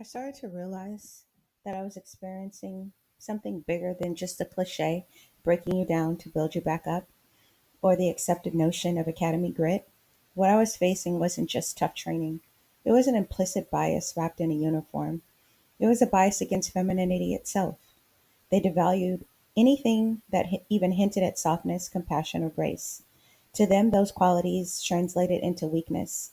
I started to realize that I was experiencing something bigger than just the cliche breaking you down to build you back up or the accepted notion of academy grit. What I was facing wasn't just tough training, it was an implicit bias wrapped in a uniform. It was a bias against femininity itself. They devalued anything that even hinted at softness, compassion, or grace. To them, those qualities translated into weakness.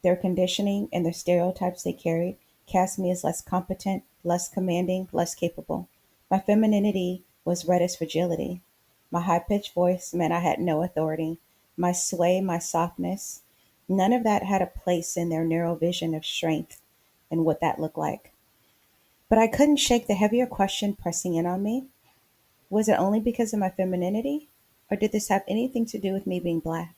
Their conditioning and the stereotypes they carried cast me as less competent, less commanding, less capable. My femininity was read as fragility. My high pitched voice meant I had no authority. My sway, my softness, none of that had a place in their narrow vision of strength and what that looked like. But I couldn't shake the heavier question pressing in on me. Was it only because of my femininity? Or did this have anything to do with me being black?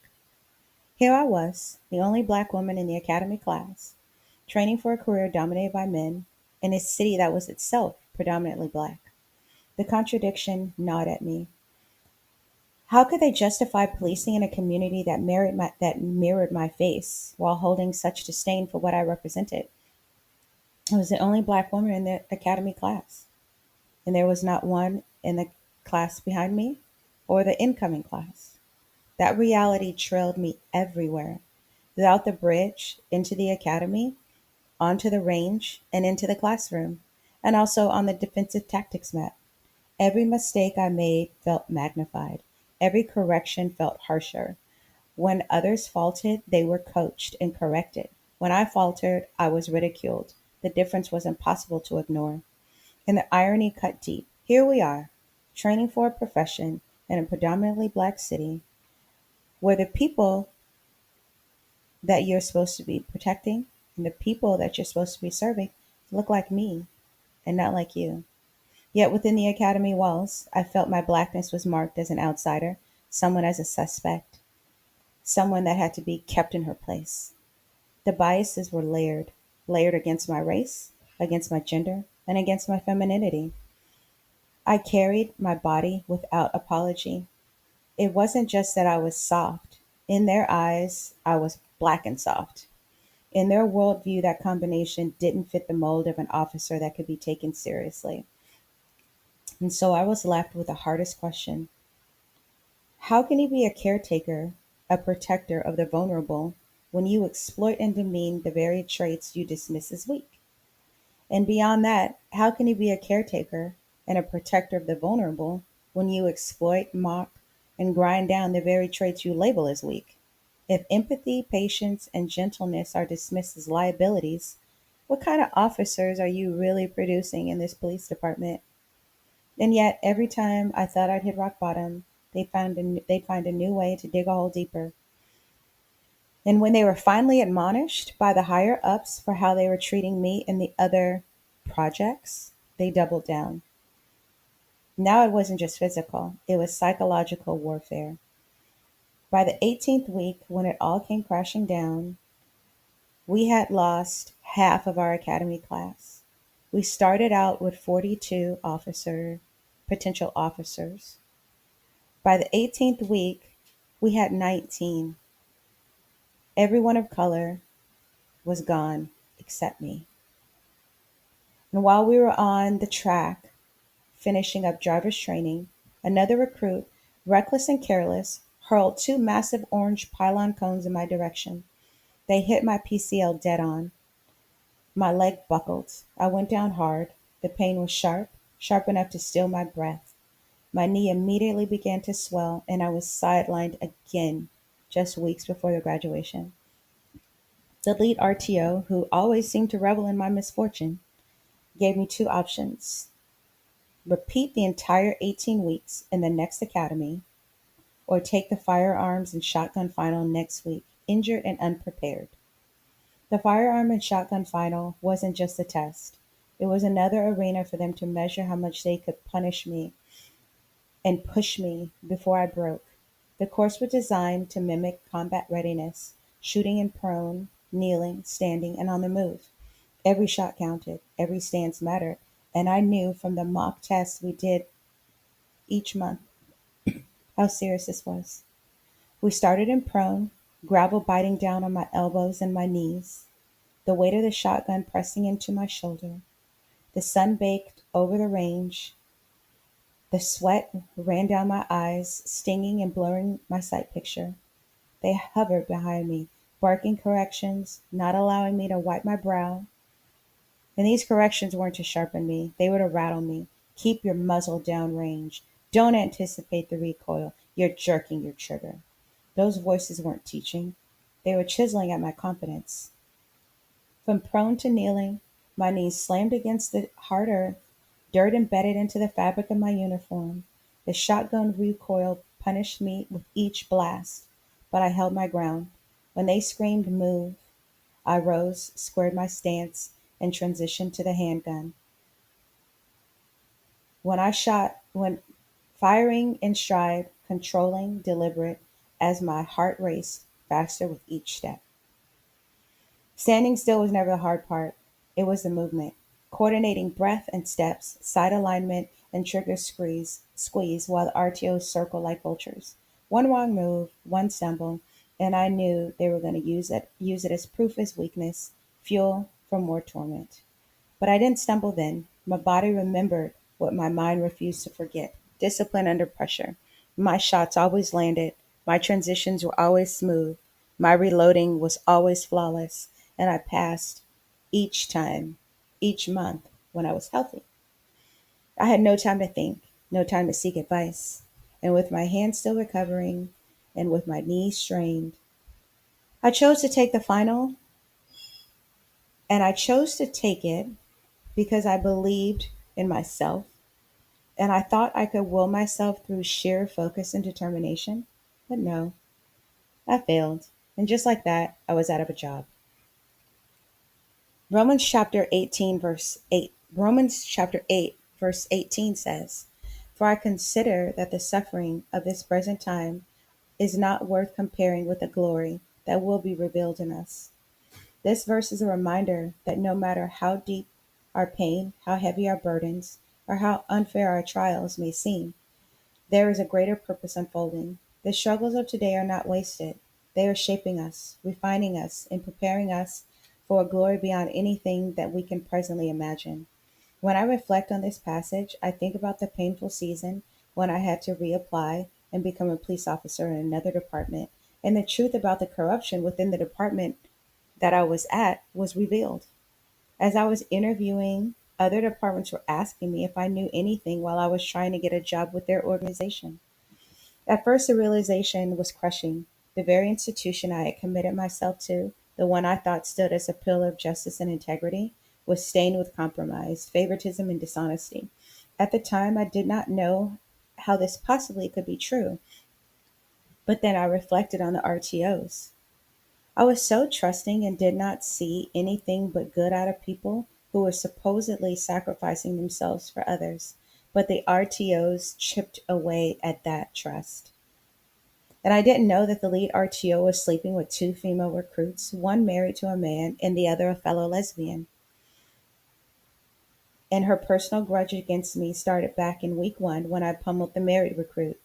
Here I was, the only black woman in the academy class, training for a career dominated by men in a city that was itself predominantly black. The contradiction gnawed at me. How could they justify policing in a community that mirrored my face while holding such disdain for what I represented? I was the only black woman in the academy class, and there was not one in the class behind me or the incoming class. That reality trailed me everywhere, without the bridge into the academy, onto the range, and into the classroom, and also on the defensive tactics mat. Every mistake I made felt magnified. Every correction felt harsher. When others faulted, they were coached and corrected. When I faltered, I was ridiculed. The difference was impossible to ignore. And the irony cut deep. Here we are, training for a profession in a predominantly black city where the people that you're supposed to be protecting and the people that you're supposed to be serving look like me and not like you. Yet within the academy walls, I felt my blackness was marked as an outsider, someone as a suspect, someone that had to be kept in her place. The biases were layered, layered against my race, against my gender, and against my femininity. I carried my body without apology. It wasn't just that I was soft. In their eyes, I was black and soft. In their worldview, that combination didn't fit the mold of an officer that could be taken seriously. And so I was left with the hardest question. How can you be a caretaker, a protector of the vulnerable, when you exploit and demean the very traits you dismiss as weak? And beyond that, how can you be a caretaker and a protector of the vulnerable when you exploit, mock, and grind down the very traits you label as weak? If empathy, patience, and gentleness are dismissed as liabilities, what kind of officers are you really producing in this police department? And yet, every time I thought I'd hit rock bottom, they'd find a new way to dig a hole deeper. And when they were finally admonished by the higher ups for how they were treating me in the other projects, they doubled down. Now it wasn't just physical, it was psychological warfare. By the 18th week, when it all came crashing down, we had lost half of our academy class. We started out with 42 potential officers. By the 18th week, we had 19. Everyone of color was gone except me. And while we were on the track finishing up driver's training, another recruit, reckless and careless, hurled two massive orange pylon cones in my direction. They hit my PCL dead on. My leg buckled. I went down hard. The pain was sharp, sharp enough to steal my breath. My knee immediately began to swell, and I was sidelined again just weeks before the graduation. The lead RTO, who always seemed to revel in my misfortune, gave me two options: repeat the entire 18 weeks in the next academy, or take the firearms and shotgun final next week, injured and unprepared. The firearm and shotgun final wasn't just a test, it was another arena for them to measure how much they could punish me and push me before I broke. The course was designed to mimic combat readiness, shooting in prone, kneeling, standing, and on the move. Every shot counted, every stance mattered, and I knew from the mock tests we did each month how serious this was. We started in prone, gravel biting down on my elbows and my knees. the weight of the shotgun pressing into my shoulder. The sun baked over the range. The sweat ran down my eyes, stinging and blurring my sight picture. They hovered behind me, barking corrections, not allowing me to wipe my brow. And these corrections weren't to sharpen me, they were to rattle me. Keep your muzzle down range. Don't anticipate the recoil. You're jerking your trigger. Those voices weren't teaching, they were chiseling at my confidence. From prone to kneeling, my knees slammed against the hard earth, dirt embedded into the fabric of my uniform. The shotgun recoil punished me with each blast, but I held my ground. When they screamed, "Move," I rose, squared my stance, and transitioned to the handgun. When firing in stride, controlling, deliberate, as my heart raced faster with each step. Standing still was never the hard part. It was the movement. Coordinating breath and steps, side alignment, and trigger squeeze while the RTOs circled like vultures. One wrong move, one stumble, and I knew they were going to use it as proof as weakness, fuel for more torment. But I didn't stumble then. My body remembered what my mind refused to forget: discipline under pressure. My shots always landed. My transitions were always smooth. My reloading was always flawless. And I passed each time, each month when I was healthy. I had no time to think, no time to seek advice. And with my hands still recovering and with my knees strained, I chose to take the final, and I chose to take it because I believed in myself and I thought I could will myself through sheer focus and determination. But no, I failed. And just like that, I was out of a job. Romans chapter 8 verse 18 says, "For I consider that the suffering of this present time is not worth comparing with the glory that will be revealed in us." This verse is a reminder that no matter how deep our pain, how heavy our burdens, or how unfair our trials may seem, there is a greater purpose unfolding. The struggles of today are not wasted. They are shaping us, refining us, and preparing us for a glory beyond anything that we can presently imagine. When I reflect on this passage, I think about the painful season when I had to reapply and become a police officer in another department, and the truth about the corruption within the department that I was at was revealed. As I was interviewing, other departments were asking me if I knew anything while I was trying to get a job with their organization. At first, the realization was crushing. The very institution I had committed myself to, the one I thought stood as a pillar of justice and integrity, was stained with compromise, favoritism, and dishonesty. At the time, I did not know how this possibly could be true, but then I reflected on the RTOs. I was so trusting and did not see anything but good out of people who were supposedly sacrificing themselves for others. But the RTOs chipped away at that trust. And I didn't know that the lead RTO was sleeping with two female recruits, one married to a man and the other a fellow lesbian. And her personal grudge against me started back in week one when I pummeled the married recruit.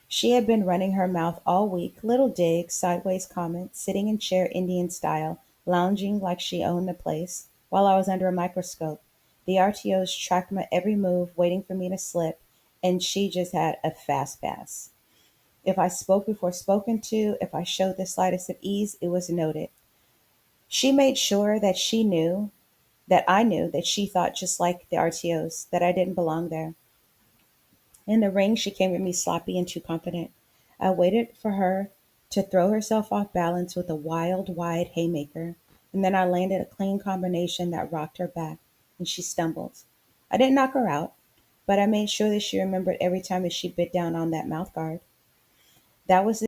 She had been running her mouth all week, little digs, sideways comments, sitting in chair Indian style, lounging like she owned the place, while I was under a microscope. The RTOs tracked my every move, waiting for me to slip, and she just had a fast pass. If I spoke before spoken to, if I showed the slightest of ease, it was noted. She made sure that I knew that she thought just like the RTOs, that I didn't belong there. In the ring, she came at me sloppy and too confident. I waited for her to throw herself off balance with a wild, wide haymaker, and then I landed a clean combination that rocked her back, and she stumbled. I didn't knock her out, but I made sure that she remembered every time that she bit down on that mouth guard. That was